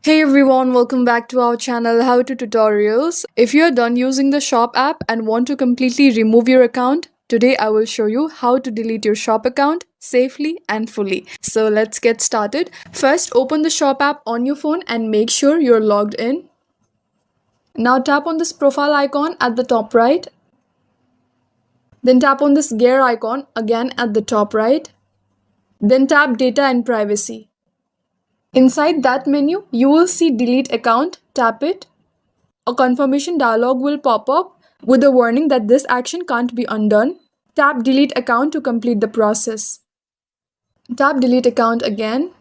Hey everyone, welcome back to our channel How to Tutorials. If you are done using the Shop app and want to completely remove your account, today I will show you how to delete your Shop account safely and fully. So let's get started. First, open the Shop app on your phone and make sure you're logged in. Now tap on this profile icon at the top right. Then tap on this gear icon again at the top right. Then tap Data and Privacy. Inside that menu, you will see Delete Account. Tap it. A confirmation dialog will pop up with a warning that this action can't be undone. Tap Delete Account to complete the process. Tap Delete Account again.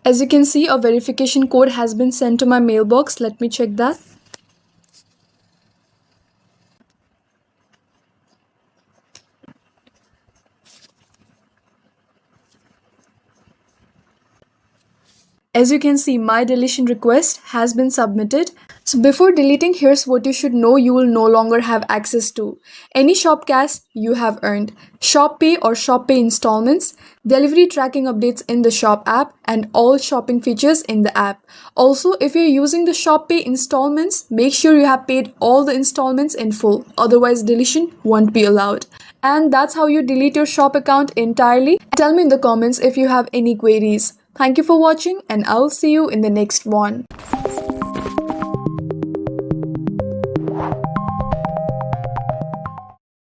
As you can see, a verification code has been sent to my mailbox. Let me check that. As you can see, my deletion request has been submitted. So before deleting, here's what you should know you will no longer have access to. Any shop cash you have earned, shop pay or shop pay installments, delivery tracking updates in the shop app, and all shopping features in the app. Also, if you're using the shop pay installments, make sure you have paid all the installments in full. Otherwise, deletion won't be allowed. And that's how you delete your shop account entirely. Tell me in the comments if you have any queries. Thank you for watching and I'll see you in the next one.